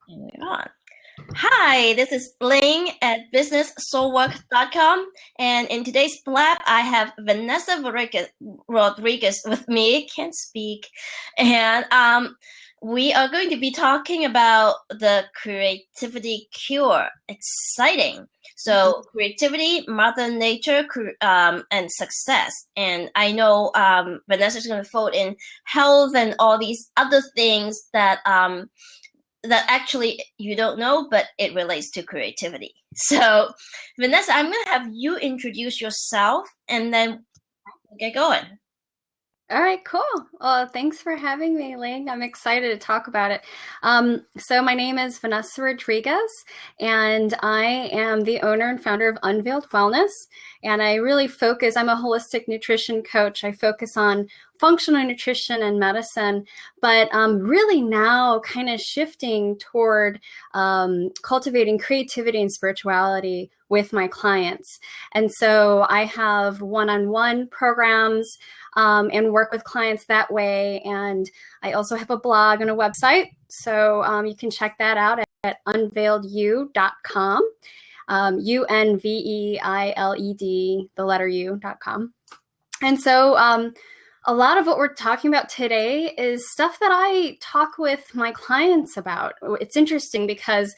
And we're on. Hi, this is Bling at businesssoulwork.com, and in today's blab, I have Venessa Rodriguez with me. Can't speak, and we are going to be talking about the creativity cure. Exciting! So, creativity, Mother Nature, and success. And I know Vanessa is going to fold in health and all these other things that actually you don't know, but it relates to creativity. So, Vanessa, I'm going to have you introduce yourself and then we'll get going. All right, cool. Well, thanks for having me, Ling. I'm excited to talk about it. So my name is Venessa Rodriguez, and I am the owner and founder of Unveiled Wellness. And I really focus, I'm a holistic nutrition coach. I focus on functional nutrition and medicine, but really now kind of shifting toward cultivating creativity and spirituality with my clients. And so I have one-on-one programs and work with clients that way. And I also have a blog and a website. So you can check that out at unveiledu.com, UNVEILED, the letter U.com. And so a lot of what we're talking about today is stuff that I talk with my clients about. It's interesting because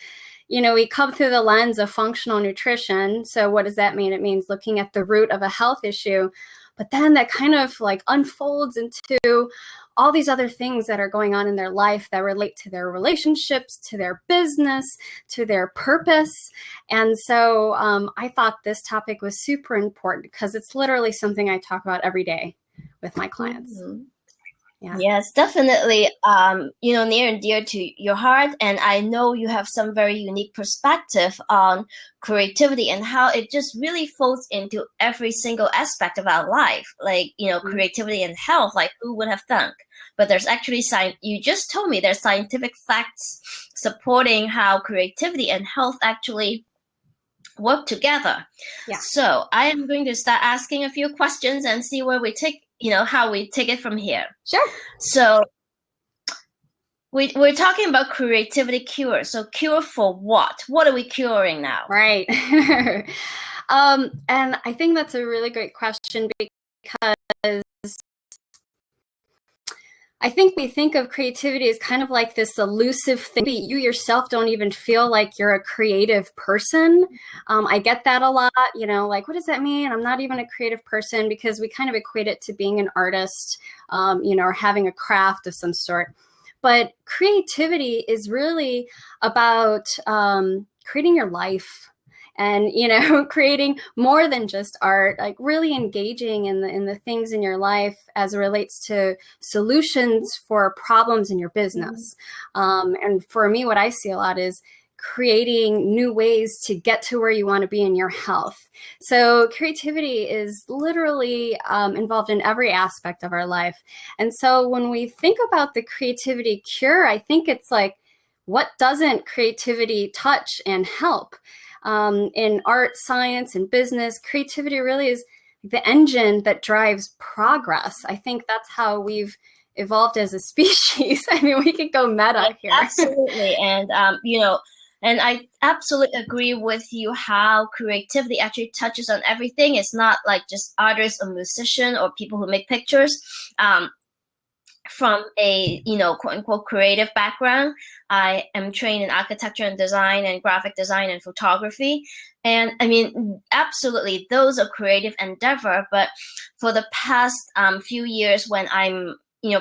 we come through the lens of functional nutrition. So what does that mean? It means looking at the root of a health issue. But then that kind of like unfolds into all these other things that are going on in their life that relate to their relationships, to their business, to their purpose. And so I thought this topic was super important because it's literally something I talk about every day with my clients. Mm-hmm. Yeah. Yes, definitely, near and dear to your heart. And I know you have some very unique perspective on creativity and how it just really folds into every single aspect of our life. Like, creativity and health, like who would have thunk? But there's actually you just told me there's scientific facts supporting how creativity and health actually work together. Yeah. So I am going to start asking a few questions and see where we take how we take it from here. Sure. So we're talking about creativity cure. So cure for what? What are we curing now? Right. And I think that's a really great question because I think we think of creativity as kind of like this elusive thing. You yourself don't even feel like you're a creative person. I get that a lot, like, what does that mean? I'm not even a creative person, because we kind of equate it to being an artist, or having a craft of some sort. But creativity is really about creating your life. And, creating more than just art, like really engaging in the things in your life as it relates to solutions for problems in your business. And for me, what I see a lot is creating new ways to get to where you want to be in your health. So creativity is literally involved in every aspect of our life. And so when we think about the creativity cure, I think it's like, what doesn't creativity touch and help? In art, science, and business, creativity really is the engine that drives progress. I think that's how we've evolved as a species. I mean, we could go meta here. Absolutely. And, and I absolutely agree with you how creativity actually touches on everything. It's not like just artists or musicians or people who make pictures. From a, quote unquote creative background, I am trained in architecture and design and graphic design and photography. And I mean, absolutely, those are creative endeavor. But for the past few years, when I'm,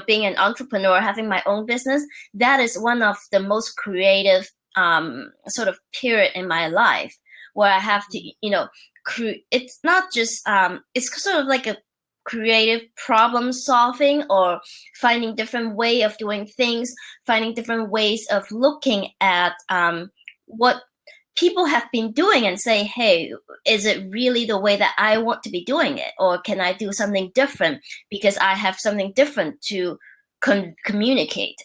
being an entrepreneur, having my own business, that is one of the most creative sort of period in my life where I have to, it's not just, it's sort of like a creative problem solving or finding different way of doing things, finding different ways of looking at what people have been doing and say, hey, is it really the way that I want to be doing it? Or can I do something different because I have something different to communicate?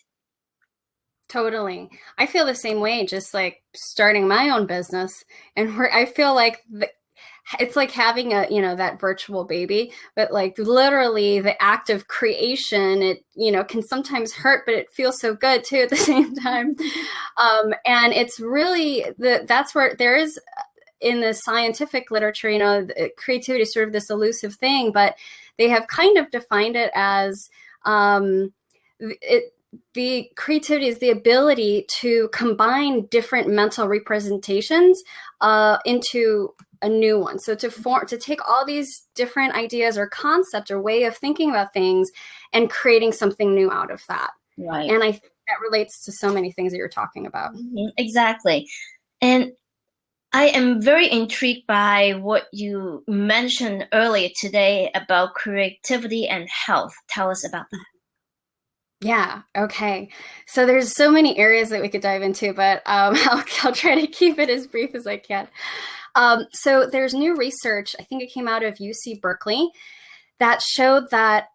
Totally. I feel the same way, just like starting my own business. And where I feel like it's like having a, that virtual baby, but like literally the act of creation, it, can sometimes hurt, but it feels so good too at the same time. And it's really that's where there is in the scientific literature, creativity is sort of this elusive thing, but they have kind of defined it as the creativity is the ability to combine different mental representations into a new one. So to take all these different ideas or concepts or way of thinking about things and creating something new out of that. Right. And I think that relates to so many things that you're talking about. Mm-hmm. Exactly. And I am very intrigued by what you mentioned earlier today about creativity and health. Tell us about that. Yeah. Okay. So there's so many areas that we could dive into, but I'll try to keep it as brief as I can. So there's new research, I think it came out of UC Berkeley, that showed that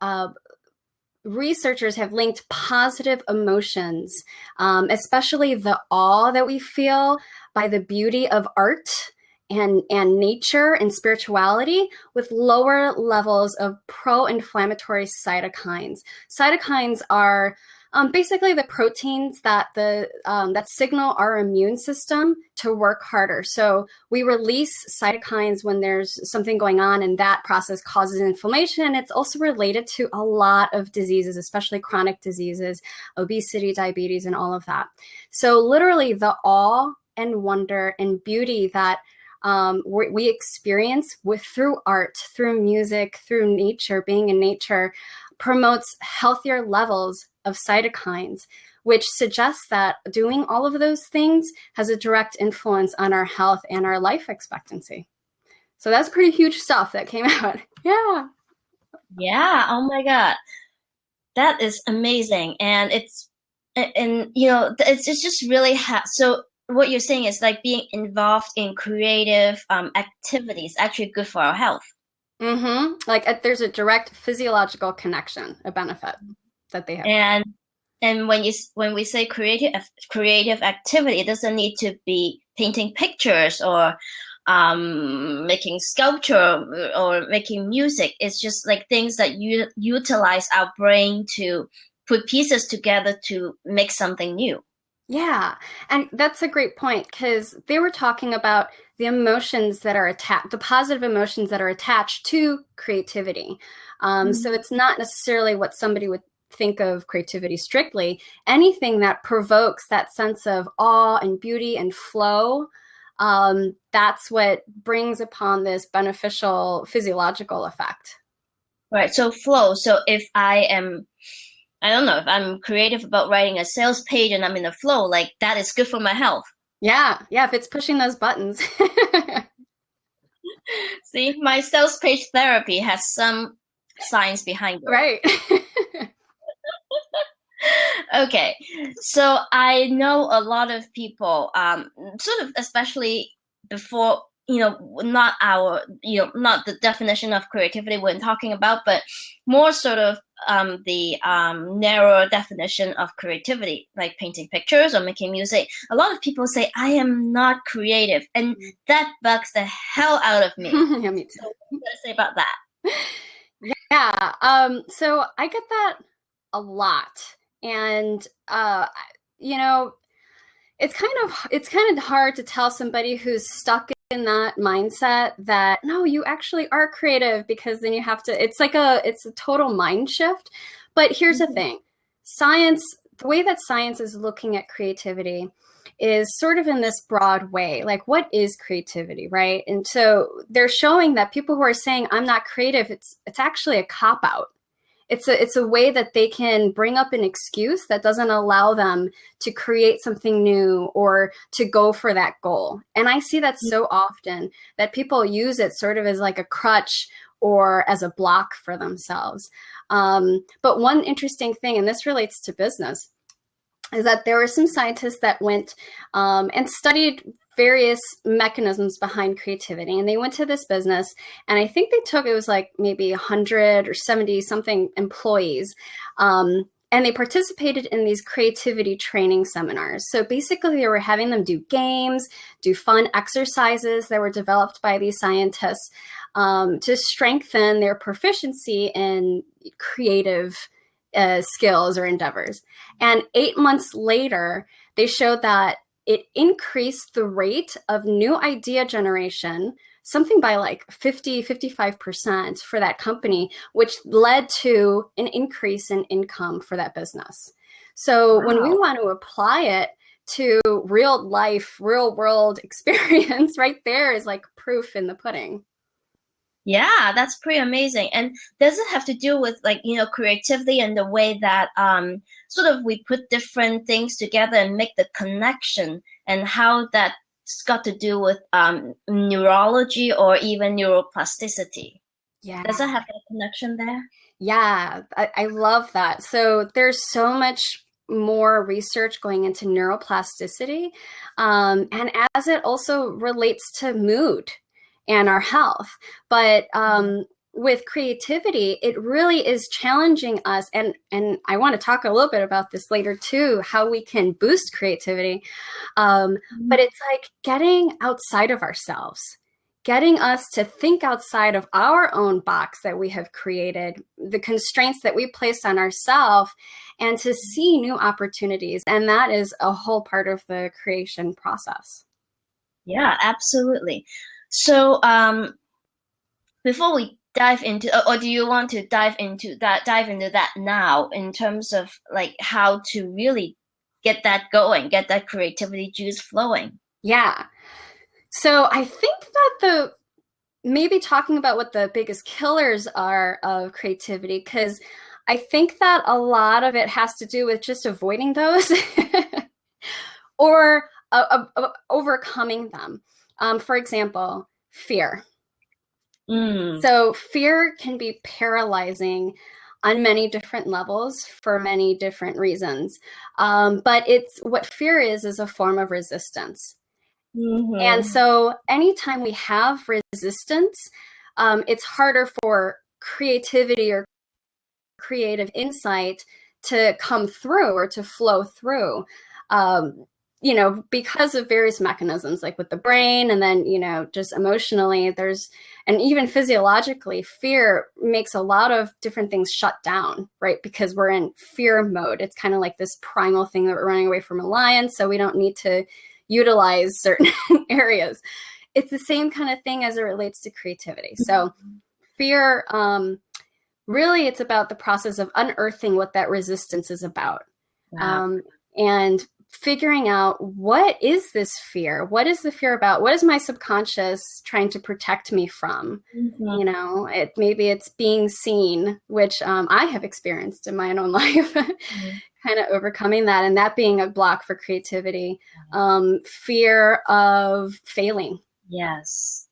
researchers have linked positive emotions, especially the awe that we feel by the beauty of art and nature and spirituality, with lower levels of pro-inflammatory cytokines. Cytokines are basically the proteins that that signal our immune system to work harder. So we release cytokines when there's something going on, and that process causes inflammation. And it's also related to a lot of diseases, especially chronic diseases, obesity, diabetes, and all of that. So literally the awe and wonder and beauty that we experience through art, through music, through nature, being in nature, promotes healthier levels of cytokines, which suggests that doing all of those things has a direct influence on our health and our life expectancy. So that's pretty huge stuff that came out. Yeah. Yeah. Oh my God. That is amazing. And it's just really so what you're saying is like being involved in creative activities actually good for our health. Mm-hmm. Like there's a direct physiological connection, a benefit that they have. And when we say creative activity, it doesn't need to be painting pictures or making sculpture or making music. It's just like things that you utilize our brain to put pieces together to make something new. Yeah. And that's a great point, because they were talking about the emotions that are attached, the positive emotions that are attached to creativity. So it's not necessarily what somebody would think of creativity strictly. Anything that provokes that sense of awe and beauty and flow, that's what brings upon this beneficial physiological effect. Right. So flow. So if I don't know, if I'm creative about writing a sales page and I'm in the flow, like that is good for my health. Yeah. Yeah. If it's pushing those buttons. See, my sales page therapy has some science behind it. Right. Okay. So I know a lot of people, sort of, especially before, not not the definition of creativity we're talking about, but more sort of the narrower definition of creativity, like painting pictures or making music. A lot of people say, I am not creative. And that bugs the hell out of me. Yeah, me too. So what are you going to say about that? Yeah. So I get that a lot. And, it's kind of hard to tell somebody who's stuck in that mindset that no, you actually are creative, because then you have to, it's a total mind shift. But here's the thing, the way that science is looking at creativity is sort of in this broad way, like what is creativity, right? And so they're showing that people who are saying I'm not creative, it's actually a cop-out. It's a way that they can bring up an excuse that doesn't allow them to create something new or to go for that goal. And I see that so often, that people use it sort of as like a crutch or as a block for themselves. But one interesting thing, and this relates to business, is that there were some scientists that went and studied various mechanisms behind creativity. And they went to this business, and I think it was like maybe 100 or 70 something employees. and they participated in these creativity training seminars. So basically, they were having them do games, do fun exercises that were developed by these scientists to strengthen their proficiency in creative skills or endeavors. And 8 months later, they showed that it increased the rate of new idea generation, something by like 55% for that company, which led to an increase in income for that business. So when we want to apply it to real life, real world experience, right there is like proof in the pudding. Yeah, that's pretty amazing. And does it have to do with like, creativity and the way that sort of we put different things together and make the connection, and how that's got to do with neurology or even neuroplasticity? Yeah. Does it have a connection there? Yeah, I love that. So there's so much more research going into neuroplasticity, and as it also relates to mood and our health. But with creativity, it really is challenging us. And I want to talk a little bit about this later too, how we can boost creativity. But it's like getting outside of ourselves, getting us to think outside of our own box that we have created, the constraints that we placed on ourselves, and to see new opportunities. And that is a whole part of the creation process. Yeah, absolutely. So, before we dive into, or do you want to dive into that now, in terms of like how to really get that going, get that creativity juice flowing? Yeah. So I think that maybe talking about what the biggest killers are of creativity, because I think that a lot of it has to do with just avoiding those or overcoming them. For example, fear. So fear can be paralyzing on many different levels for many different reasons. But what fear is a form of resistance. And so anytime we have resistance, it's harder for creativity or creative insight to come through or to flow through. Because of various mechanisms, like with the brain, and then, just emotionally, and even physiologically, fear makes a lot of different things shut down, right? Because we're in fear mode. It's kind of like this primal thing that we're running away from a lion, so we don't need to utilize certain areas. It's the same kind of thing as it relates to creativity. So fear, really, it's about the process of unearthing what that resistance is about. Wow. And figuring out, what is this fear? What is the fear about? What is my subconscious trying to protect me from? Maybe it's being seen, which I have experienced in my own life, kind of overcoming that, and that being a block for creativity. Fear of failing. Yes.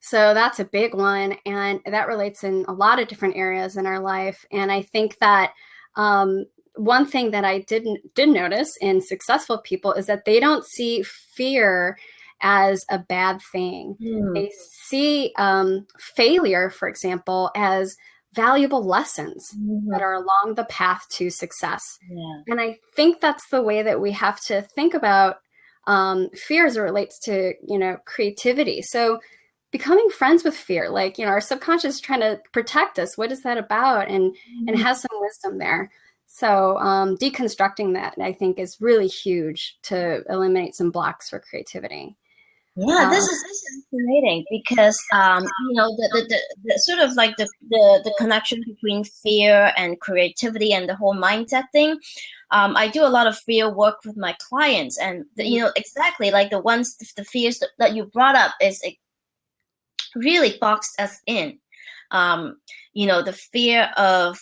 So that's a big one, and that relates in a lot of different areas in our life. And I think that one thing that I did notice in successful people is that they don't see fear as a bad thing. They see failure, for example, as valuable lessons that are along the path to success. Yeah. And I think that's the way that we have to think about fear as it relates to, creativity. So becoming friends with fear, like, our subconscious is trying to protect us. What is that about? And has some wisdom there. So deconstructing that, I think, is really huge to eliminate some blocks for creativity. Yeah, this is fascinating, because the sort of like the connection between fear and creativity and the whole mindset thing. I do a lot of fear work with my clients, and exactly like the fears that you brought up is really boxed us in. The fear of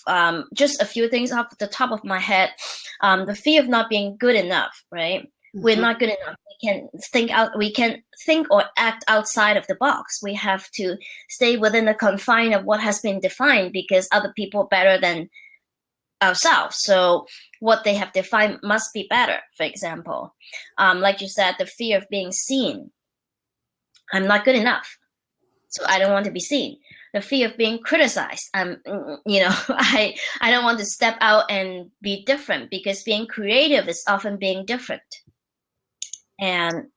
just a few things off the top of my head. The fear of not being good enough, right? We're not good enough. We can think or act outside of the box. We have to stay within the confine of what has been defined, because other people are better than ourselves. So what they have defined must be better, for example. Like you said, the fear of being seen. I'm not good enough, so I don't want to be seen. the fear of being criticized. You know, I don't want to step out and be different, because being creative is often being different. And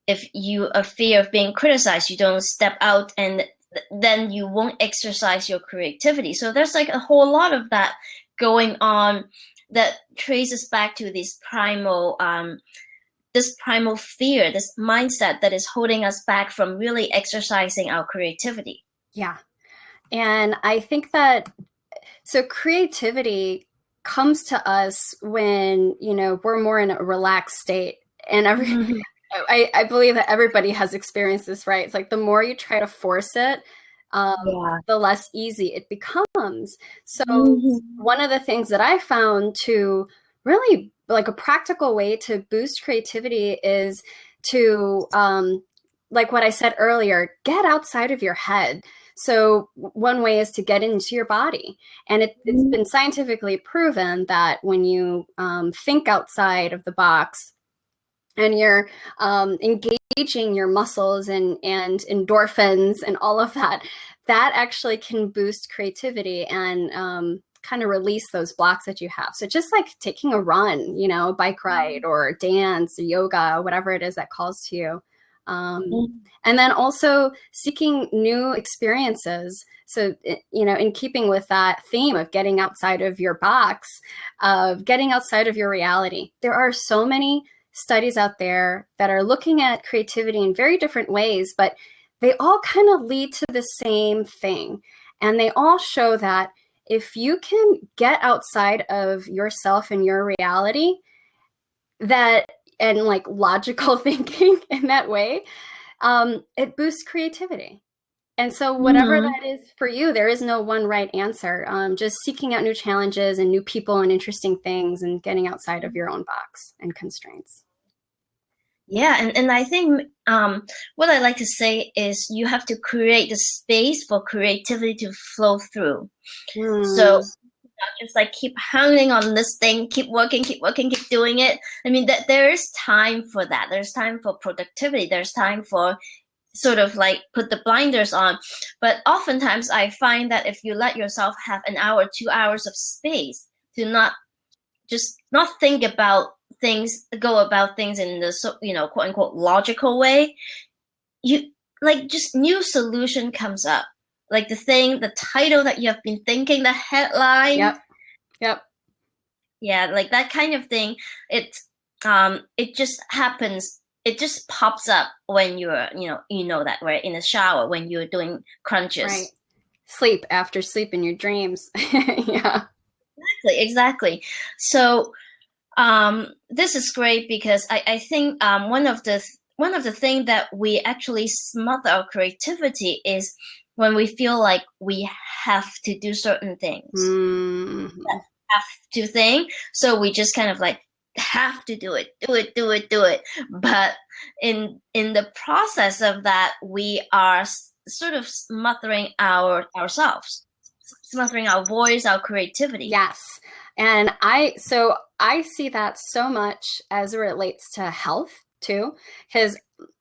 if you are fear of being criticized, you don't step out, and then you won't exercise your creativity. So there's like a whole lot of that going on that traces back to this primal fear, this mindset that is holding us back from really exercising our creativity. Yeah. And I think that, so creativity comes to us when, you know, we're more in a relaxed state. And I believe that everybody has experienced this, right? It's like the more you try to force it, the less easy it becomes. So one of the things that I found to really, like, a practical way to boost creativity is to, like what I said earlier, get outside of your head. So one way is to get into your body. And it's been scientifically proven that when you think outside of the box, and you're engaging your muscles and endorphins and all of that, that actually can boost creativity and kind of release those blocks that you have. So just like taking a run, you know, bike ride or dance, or yoga, whatever it is that calls to you. And then also seeking new experiences. So, you know, in keeping with that theme of getting outside of your box, of getting outside of your reality, there are so many studies out there that are looking at creativity in very different ways, but they all kind of lead to the same thing. And they all show that if you can get outside of yourself and your reality, that, and like logical thinking in that way, it boosts creativity. And so whatever that is for you, there is no one right answer. Just seeking out new challenges and new people and interesting things, and getting outside of your own box and constraints. Yeah, and I think what I like to say is you have to create the space for creativity to flow through. So not just like keep hanging on this thing, keep working, keep doing it. I mean, that there is time for that. There's time for productivity. There's time for sort of like put the blinders on. But oftentimes I find that if you let yourself have an hour, 2 hours of space to not think about things, go about things in the, you know, quote unquote logical way, you like just new solution comes up. Like the title that you have been thinking, the headline. Yep. Yeah, like that kind of thing. It just happens. It just pops up when you're, you know that, right? In the shower, when you're doing crunches. Right. Sleep after sleep in your dreams. Yeah. Exactly. So this is great, because I think one of the things that we actually smother our creativity is when we feel like we have to do certain things. That have to thing. So we just kind of like have to do it. But in the process of that, we are sort of smothering ourselves, smothering our voice, our creativity. Yes. And I see that so much as it relates to health too, because,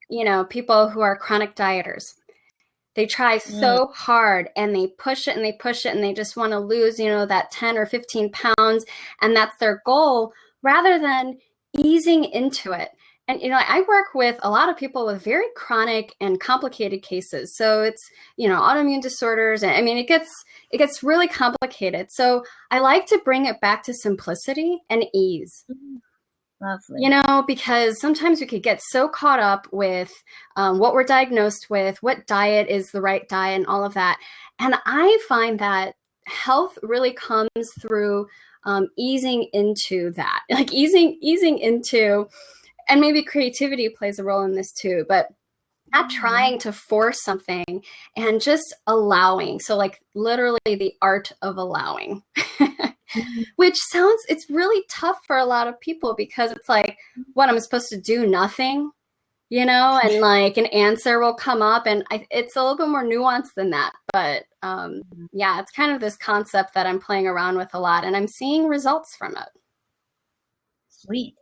you know, people who are chronic dieters, they try so hard and they push it and they push it and they just want to lose, you know, that 10 or 15 pounds. And that's their goal, rather than easing into it. And, you know, I work with a lot of people with very chronic and complicated cases. So it's, you know, autoimmune disorders. And I mean, it gets really complicated. So I like to bring it back to simplicity and ease. Lovely. You know, because sometimes we could get so caught up with what we're diagnosed with, what diet is the right diet, and all of that. And I find that health really comes through easing into that, like easing into, and maybe creativity plays a role in this too, but not trying to force something and just allowing. So like literally the art of allowing. Which sounds, it's really tough for a lot of people, because it's like, what, I'm supposed to do nothing, you know, and like an answer will come up, and it's a little bit more nuanced than that. But yeah, it's kind of this concept that I'm playing around with a lot, and I'm seeing results from it. Sweet.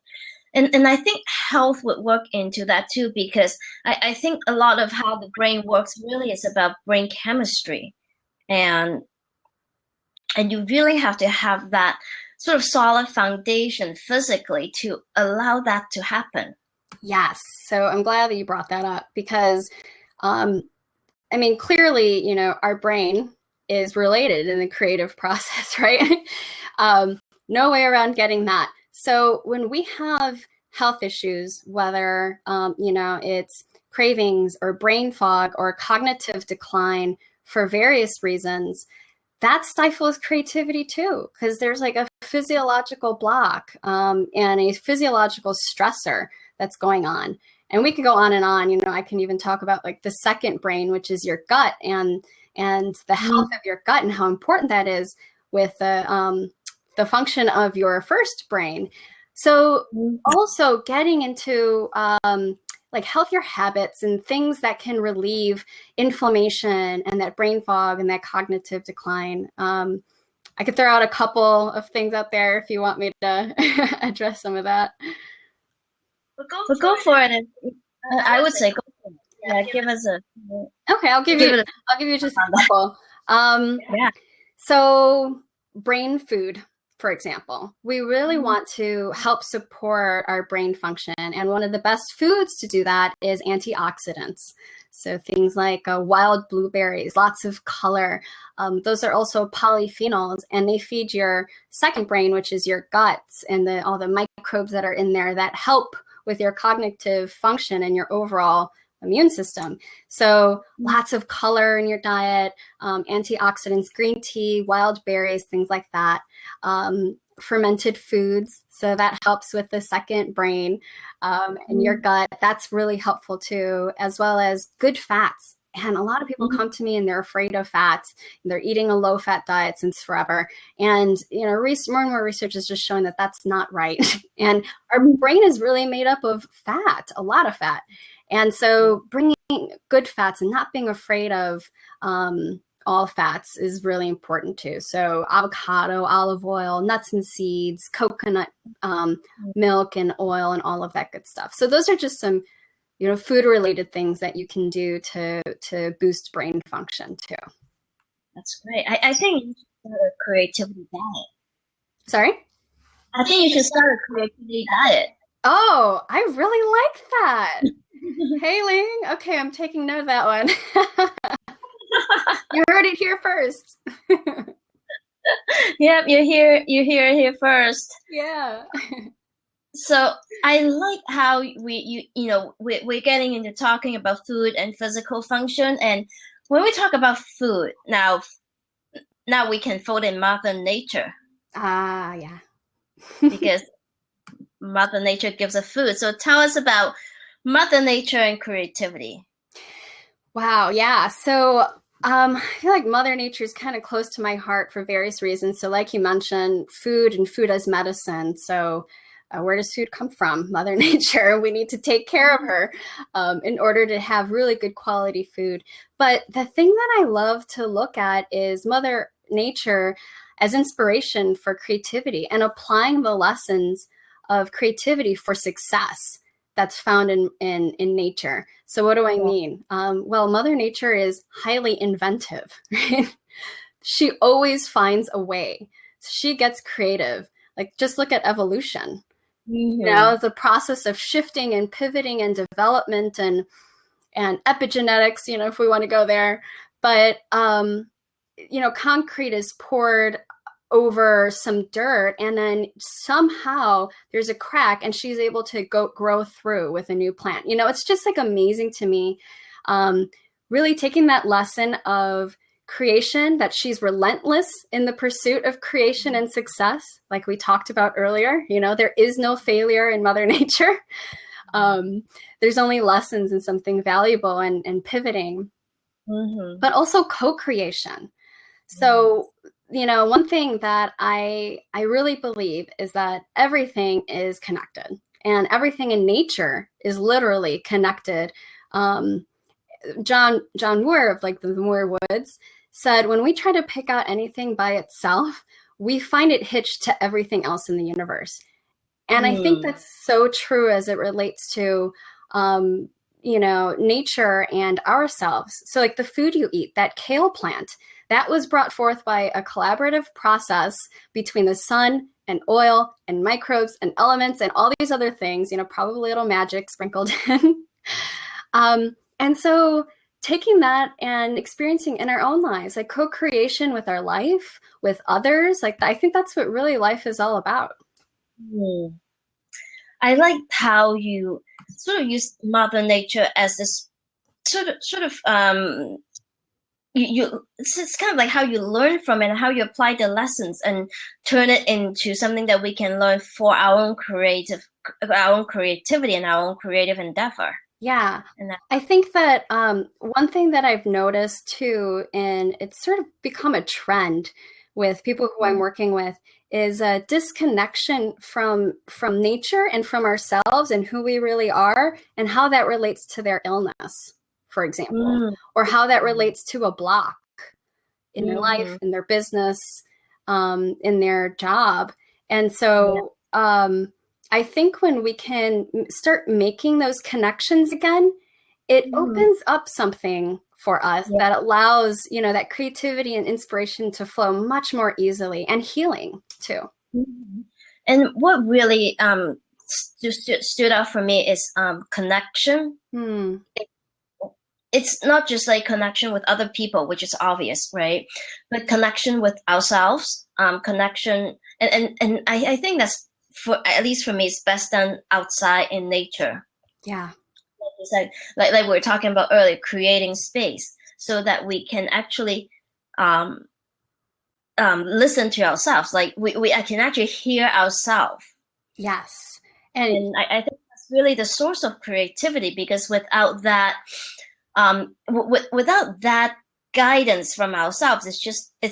And I think health would work into that too, because I think a lot of how the brain works really is about brain chemistry. and you really have to have that sort of solid foundation physically to allow that to happen. Yes. So I'm glad that you brought that up because, um, I mean, clearly, our brain is related in the creative process, right? No way around getting that. So when we have health issues, whether, it's cravings or brain fog or cognitive decline for various reasons, that stifles creativity too, because there's like a physiological block and a physiological stressor that's going on. And we could go on and on. I can even talk about like the second brain, which is your gut, and the health of your gut and how important that is with the function of your first brain. So also getting into like healthier habits and things that can relieve inflammation and that brain fog and that cognitive decline. I could throw out a couple of things out there if you want me to address some of that. But go for it. And, I would say go for it. Yeah, give us a. Okay, I'll give you just a couple. Yeah. So brain food, for example, we really want to help support our brain function. And one of the best foods to do that is antioxidants. So things like wild blueberries, lots of color. Those are also polyphenols, and they feed your second brain, which is your guts, and all the microbes that are in there that help with your cognitive function and your overall immune system. So lots of color in your diet, antioxidants, green tea, wild berries, things like that. Fermented foods, so that helps with the second brain and your gut. That's really helpful too, as well as good fats. And a lot of people come to me and they're afraid of fats. They're eating a low-fat diet since forever. And, more and more research is just showing that that's not right. And our brain is really made up of fat, a lot of fat. And so bringing good fats and not being afraid of all fats is really important too. So avocado, olive oil, nuts and seeds, coconut milk and oil and all of that good stuff. So those are just some food related things that you can do to boost brain function too. That's great. I think you should start a creativity diet. Sorry? I think you should start a creativity diet. Oh, I really like that. Hey, Ling. Okay, I'm taking note of that one. You heard it here first. Yep, you hear it here first. Yeah. So I like how we're getting into talking about food and physical function, and when we talk about food now we can fold in Mother Nature. Yeah. Because Mother Nature gives us food. So tell us about Mother Nature and creativity. Wow, yeah. So I feel like Mother Nature is kind of close to my heart for various reasons. So like you mentioned, food and food as medicine. So where does food come from? Mother Nature. We need to take care of her in order to have really good quality food. But the thing that I love to look at is Mother Nature as inspiration for creativity and applying the lessons of creativity for success that's found in nature. So what do I mean? Well, Mother Nature is highly inventive, right? She always finds a way. She gets creative. Like just look at evolution. The process of shifting and pivoting and development and epigenetics, if we want to go there. But, concrete is poured over some dirt and then somehow there's a crack and she's able to grow through with a new plant. It's just like amazing to me, really taking that lesson of creation, that she's relentless in the pursuit of creation and success. Like we talked about earlier, there is no failure in Mother Nature. There's only lessons and something valuable and pivoting, but also co-creation. So, one thing that I really believe is that everything is connected and everything in nature is literally connected. John Moore of like the Moore Woods said, when we try to pick out anything by itself, we find it hitched to everything else in the universe. And I think that's so true as it relates to, nature and ourselves. So like the food you eat, that kale plant, That was brought forth by a collaborative process between the sun and oil and microbes and elements and all these other things, probably a little magic sprinkled in. And so taking that and experiencing in our own lives, like co-creation with our life, with others, like I think that's what really life is all about. I like how you sort of use Mother Nature as this sort of it's kind of like how you learn from it and how you apply the lessons and turn it into something that we can learn for our own creativity and our own creative endeavor. Yeah. I think that one thing that I've noticed too, and it's sort of become a trend with people who I'm working with, is a disconnection from nature and from ourselves and who we really are and how that relates to their illness, for example, or how that relates to a block in their life, in their business, in their job. And so I think when we can start making those connections again, it opens up something for us that allows, that creativity and inspiration to flow much more easily, and healing too. And what really stood out for me is connection. It's not just like connection with other people, which is obvious, right? But connection with ourselves, connection, and I think that's, for at least for me, it's best done outside in nature. Yeah. It's like we were talking about earlier, creating space so that we can actually listen to ourselves. Like I can actually hear ourselves. Yes. And I think that's really the source of creativity, because without that, without that guidance from ourselves, it's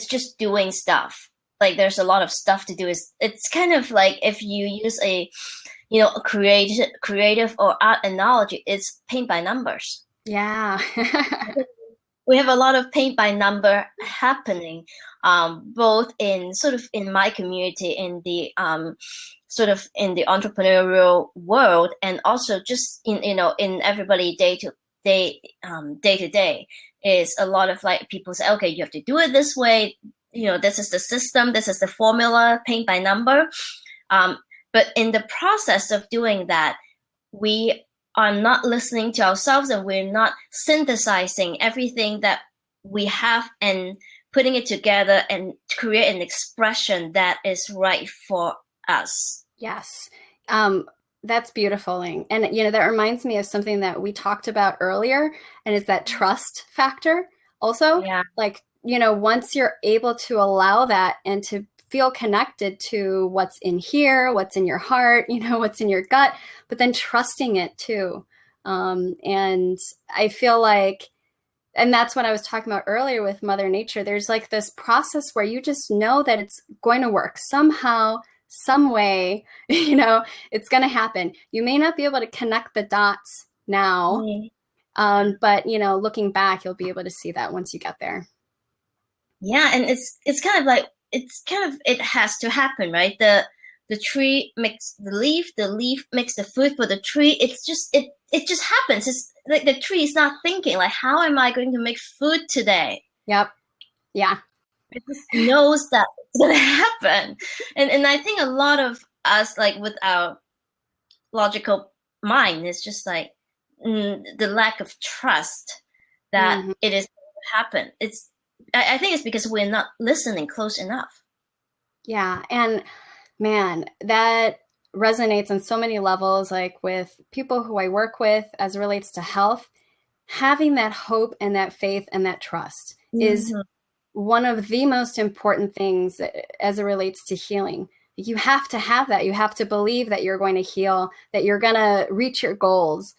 just doing stuff. Like there's a lot of stuff to do. It's kind of like if you use a creative or art analogy, it's paint by numbers. Yeah. We have a lot of paint by number happening, both in sort of in my community, in the sort of in the entrepreneurial world, and also just in everybody day to day, is a lot of like people say, okay, you have to do it this way. This is the system, this is the formula, paint by number. But in the process of doing that, we are not listening to ourselves, and we're not synthesizing everything that we have and putting it together and create an expression that is right for us. Yes. That's beautiful, Ling. And, that reminds me of something that we talked about earlier, and is that trust factor also. Yeah. Like, once you're able to allow that and to feel connected to what's in here, what's in your heart, what's in your gut, but then trusting it too. And I feel like, and that's what I was talking about earlier with Mother Nature. There's like this process where you just know that it's going to work somehow, some way, it's going to happen. You may not be able to connect the dots now, but, looking back, you'll be able to see that once you get there. Yeah, and it's kind of like, it has to happen, right? The tree makes the leaf makes the food for the tree. It just happens. It's like the tree is not thinking like, how am I going to make food today? Yep. Yeah. It just knows that it's gonna happen. And I think a lot of us, like with our logical mind, is just like the lack of trust that it is going to happen. I think it's because we're not listening close enough. Yeah. And man, that resonates on so many levels, like with people who I work with as it relates to health. Having that hope and that faith and that trust is one of the most important things as it relates to healing. You have to have that. You have to believe that you're going to heal, that you're going to reach your goals,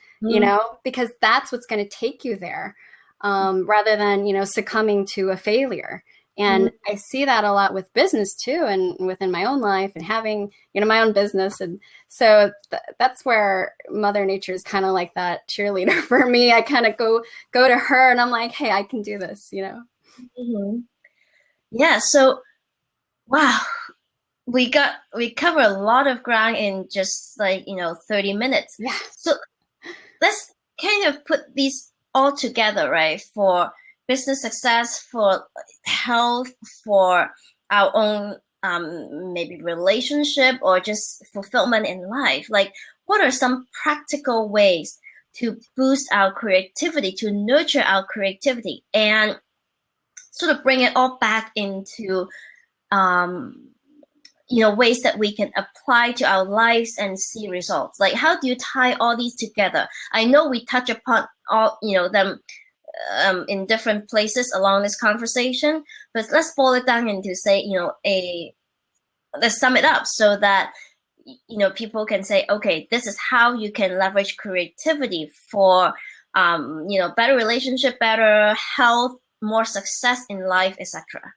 because that's what's going to take you there. Rather than, succumbing to a failure. And I see that a lot with business too, and within my own life, and having, my own business. And so that's where Mother Nature is kind of like that cheerleader for me. I kind of go to her and I'm like, hey, I can do this, Yeah. So, wow. We cover a lot of ground in just like, 30 minutes. Yeah. So let's kind of put these all together, right? For business success, for health, for our own maybe relationship or just fulfillment in life. Like, what are some practical ways to boost our creativity, to nurture our creativity, and sort of bring it all back into ways that we can apply to our lives and see results? Like, how do you tie all these together? I know we touch upon all them in different places along this conversation, but let's boil it down into, say, let's sum it up so that people can say, okay, this is how you can leverage creativity for better relationship, better health, more success in life, etc.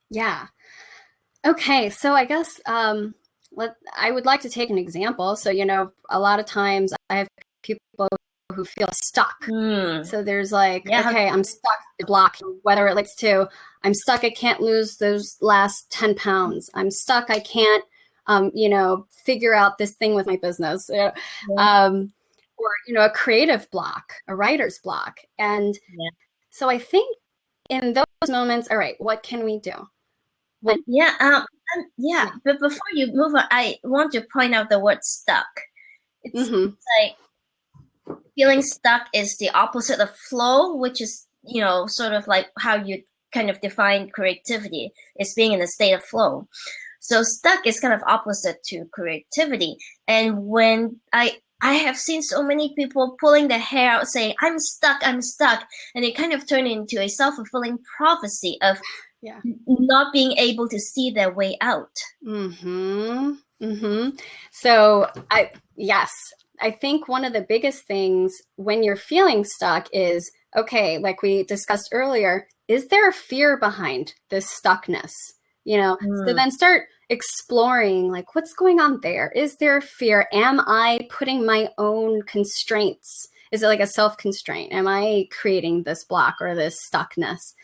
Yeah. Okay, so I guess I would like to take an example. So, a lot of times I have people who feel stuck. So there's like, okay, I'm stuck, block, whether it relates to, I'm stuck, I can't lose those last 10 pounds. I'm stuck, I can't, figure out this thing with my business. Or, a creative block, a writer's block. And so I think in those moments, all right, what can we do? But before you move on, I want to point out the word stuck. It's like feeling stuck is the opposite of flow, which is, sort of like how you kind of define creativity, is being in a state of flow. So stuck is kind of opposite to creativity. And when I have seen so many people pulling their hair out saying, I'm stuck, and it kind of turned into a self-fulfilling prophecy of not being able to see their way out. So I think one of the biggest things when you're feeling stuck is, okay, like we discussed earlier, is there a fear behind this stuckness? So then start exploring, like, what's going on there? Is there a fear? Am I putting my own constraints? Is it like a self-constraint? Am I creating this block or this stuckness?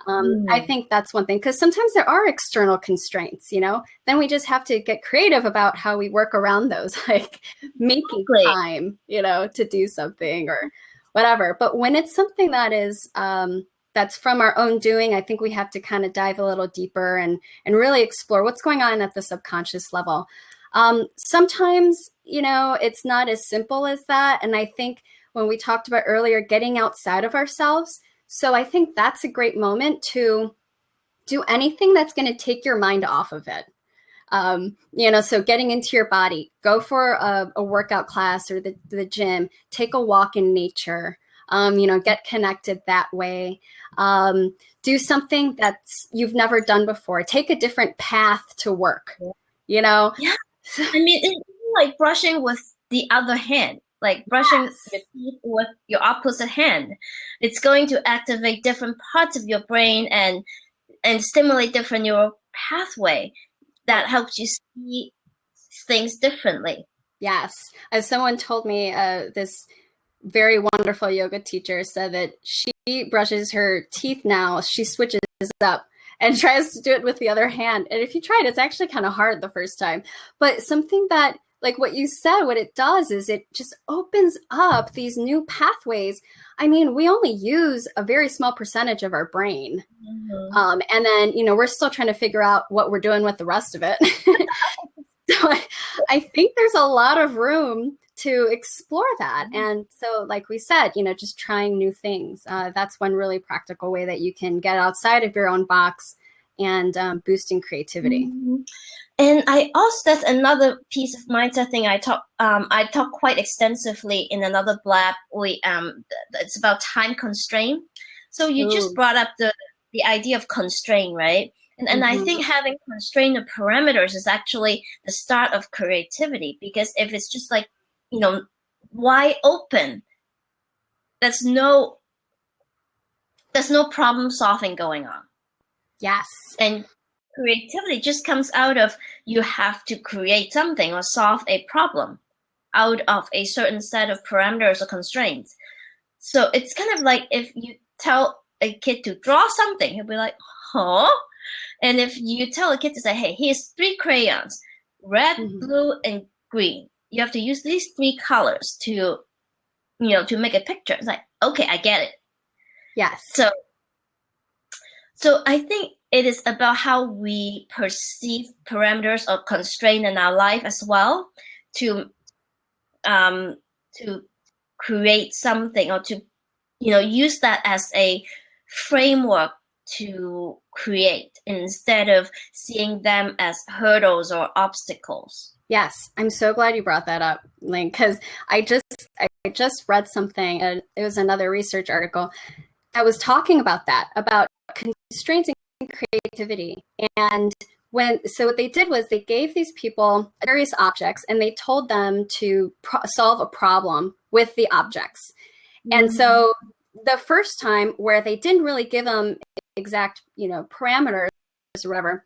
I think that's one thing, because sometimes there are external constraints, then we just have to get creative about how we work around those, like making time, to do something or whatever. But when it's something that is, that's from our own doing, I think we have to kind of dive a little deeper and really explore what's going on at the subconscious level. Sometimes, it's not as simple as that. And I think when we talked about earlier, getting outside of ourselves, so I think that's a great moment to do anything that's going to take your mind off of it. So getting into your body, go for a workout class or the gym, take a walk in nature, get connected that way. Do something that's you've never done before. Take a different path to work, Yeah. I mean, it's like brushing with the other hand. Like brushing your teeth with your opposite hand. It's going to activate different parts of your brain and stimulate different neural pathway that helps you see things differently. Yes. As someone told me, this very wonderful yoga teacher said that she brushes her teeth now, she switches up and tries to do it with the other hand. And if you try it, it's actually kind of hard the first time. But something that, like what you said, what it does is it just opens up these new pathways. I mean, we only use a very small percentage of our brain. And then, we're still trying to figure out what we're doing with the rest of it. So I think there's a lot of room to explore that. And so, like we said, just trying new things. That's one really practical way that you can get outside of your own box and boosting creativity. And I also, that's another piece of mindset thing I talk quite extensively in another blab. It's about time constraint. So you just brought up the idea of constraint, right? And I think having constrained the parameters is actually the start of creativity, because if it's just like, wide open, there's no problem solving going on. Yes. And creativity just comes out of, you have to create something or solve a problem out of a certain set of parameters or constraints. So it's kind of like if you tell a kid to draw something, he'll be like, huh? And if you tell a kid to say, hey, here's 3 crayons, red, blue, and green. You have to use these 3 colors to make a picture. It's like, okay, I get it. Yes. So I think it is about how we perceive parameters or constraint in our life as well, to um, to create something, or to use that as a framework to create, instead of seeing them as hurdles or obstacles. Yes, I'm so glad you brought that up, Link, because I just read something, and it was another research article that was talking about that, about constraints and creativity. And what they did was they gave these people various objects, and they told them to solve a problem with the objects. And so the first time, where they didn't really give them exact, parameters or whatever,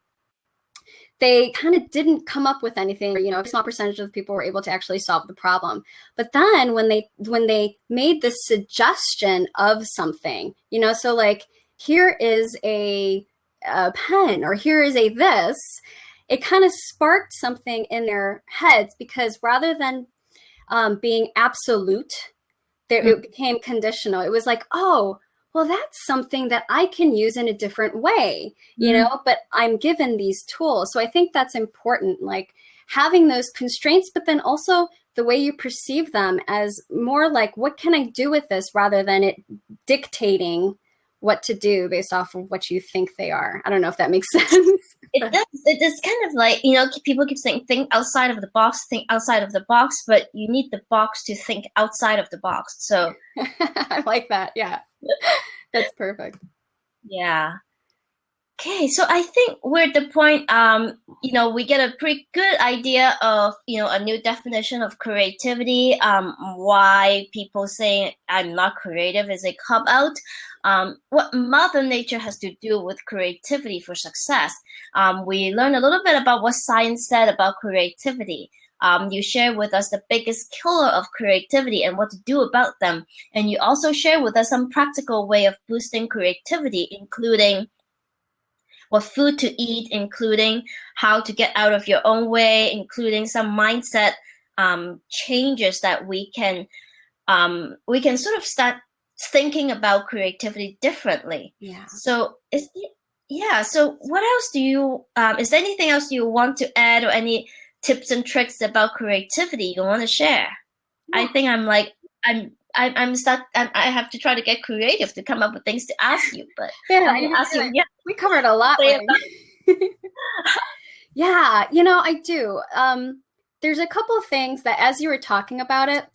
they kind of didn't come up with anything. A small percentage of the people were able to actually solve the problem. But then when they made the suggestion of something, so like, here is a pen, or here is a this, it kind of sparked something in their heads, because rather than being absolute, it became conditional. It was like, oh, well, that's something that I can use in a different way, but I'm given these tools. So I think that's important, like having those constraints, but then also the way you perceive them as more like, what can I do with this, rather than it dictating what to do based off of what you think they are. I don't know if that makes sense. It does. It is kind of like, people keep saying, think outside of the box, but you need the box to think outside of the box. So I like that. Yeah. That's perfect. Yeah. Okay, so I think we're at the point, we get a pretty good idea of, a new definition of creativity, why people say I'm not creative is a cop-out, what Mother Nature has to do with creativity for success. We learned a little bit about what science said about creativity. You share with us the biggest killer of creativity and what to do about them. And you also share with us some practical way of boosting creativity, including what food to eat, including how to get out of your own way, including some mindset changes that we can sort of start thinking about creativity differently. Yeah. So so what else do you is there anything else you want to add, or any tips and tricks about creativity you want to share? Yeah. I think I'm stuck. I have to try to get creative to come up with things to ask you. But yeah, we covered a lot. Yeah, I do. There's a couple of things that, as you were talking about it,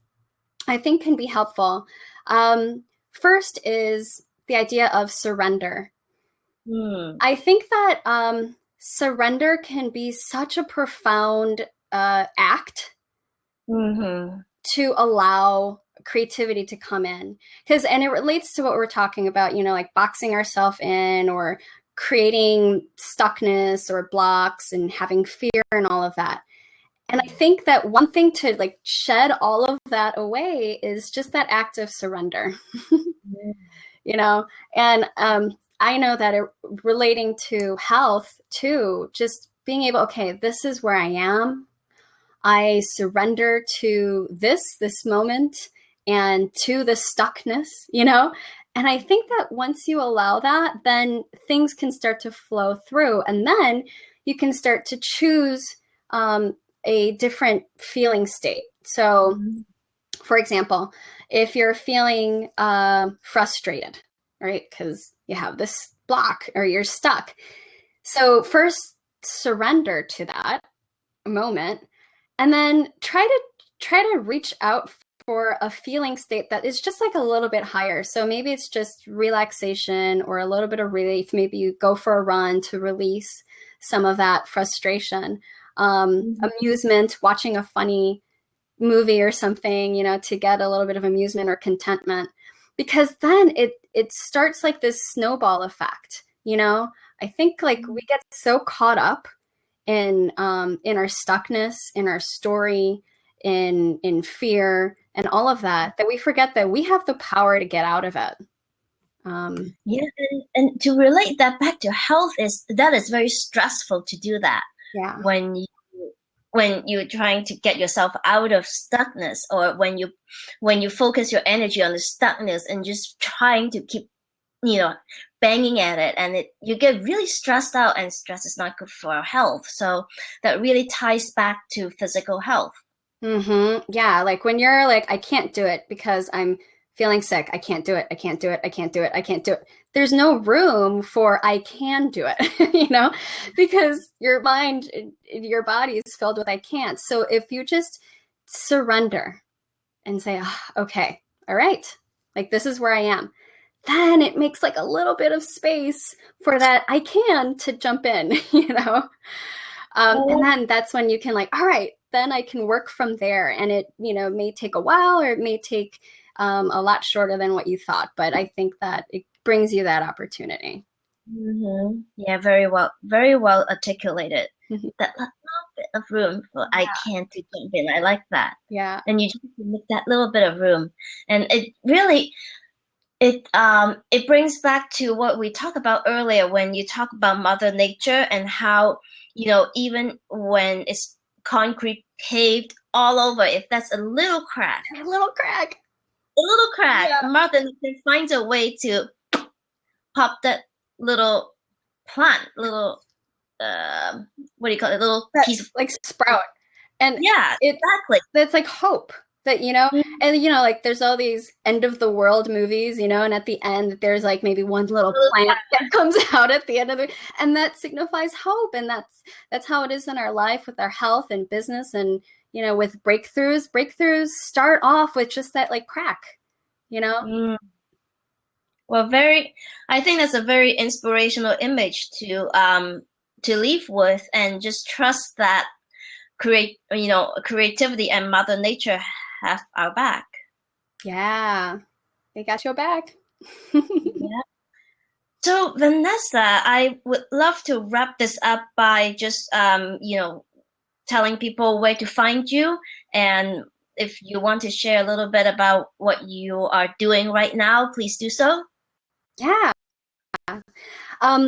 I think can be helpful. First is the idea of surrender. I think that surrender can be such a profound act to allow creativity to come in, and it relates to what we're talking about, like boxing ourselves in, or creating stuckness or blocks, and having fear and all of that. And I think that one thing to like shed all of that away is just that act of surrender. And I know that relating to health too, just being able, okay, this is where I am. I surrender to this moment, and to the stuckness, And I think that once you allow that, then things can start to flow through, and then you can start to choose a different feeling state. So, for example, if you're feeling frustrated, right, because you have this block or you're stuck. So first, surrender to that moment, and then try to reach out for a feeling state that is just like a little bit higher. So maybe it's just relaxation or a little bit of relief. Maybe you go for a run to release some of that frustration. Amusement, watching a funny movie or something, to get a little bit of amusement or contentment, because then it starts like this snowball effect. I think like we get so caught up in our stuckness, in our story, in fear and all of that we forget that we have the power to get out of it. And to relate that back to health, is very stressful to do that. Yeah. When you're trying to get yourself out of stuckness, or when you focus your energy on the stuckness and just trying to keep banging at it, and you get really stressed out, and stress is not good for our health. So that really ties back to physical health. Yeah, like when you're like, I can't do it because I'm feeling sick. I can't do it. I can't do it. I can't do it. I can't do it. There's no room for I can do it, because your mind, your body is filled with I can't. So if you just surrender and say, okay, all right, like this is where I am, then it makes like a little bit of space for that I can to jump in. And then that's when you can like, all right, then I can work from there. And it, may take a while, or it may take a lot shorter than what you thought. But I think that it brings you that opportunity. Yeah, very well articulated. That little bit of room for I can't to jump in. I like that. Yeah. And you just make that little bit of room. And it really, it brings back to what we talked about earlier when you talk about Mother Nature and how, even when it's concrete paved all over, if that's a little crack, Yeah. Mother Nature finds a way to pop that little plant, little what do you call it, little piece of like sprout. And yeah, exactly. That's like hope that, and like there's all these end of the world movies, and at the end there's like maybe one little plant that comes out at the end of it, and that signifies hope. And that's how it is in our life with our health and business, and with breakthroughs start off with just that like crack. Well, I think that's a very inspirational image to leave with, and just trust that creativity and Mother Nature have our back. Yeah, they got your back. Yeah. So Venessa, I would love to wrap this up by just telling people where to find you, and if you want to share a little bit about what you are doing right now, please do so. Yeah.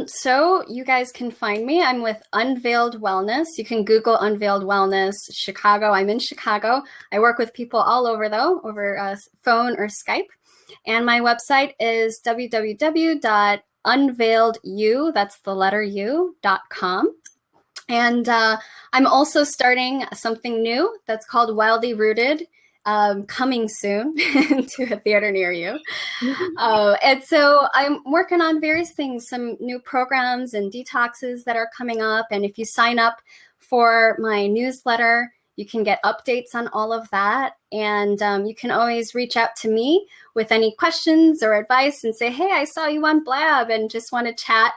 So you guys can find me. I'm with Unveiled Wellness. You can Google Unveiled Wellness Chicago. I'm in Chicago. I work with people all over, though, over phone or Skype. And my website is www.unveiledu, that's the letter U.com. And I'm also starting something new that's called Wildly Rooted, coming soon to a theater near you. And so I'm working on various things, some new programs and detoxes that are coming up. And if you sign up for my newsletter, you can get updates on all of that. And you can always reach out to me with any questions or advice and say, hey, I saw you on Blab and just want to chat.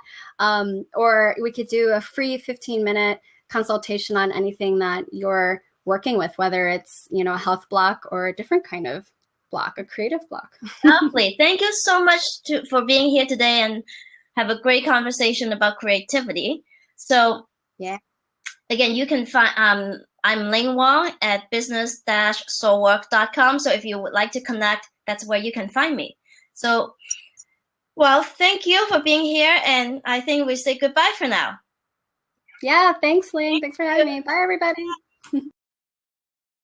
Or we could do a free 15-minute consultation on anything that you're working with, whether it's, a health block or a different kind of block, a creative block. Lovely. Thank you so much for being here today and have a great conversation about creativity. So yeah, again, you can find, I'm Ling Wong at business-soulwork.com. So if you would like to connect, that's where you can find me. So, well, thank you for being here. And I think we say goodbye for now. Yeah, thanks, Ling. Thanks for having me. Bye, everybody.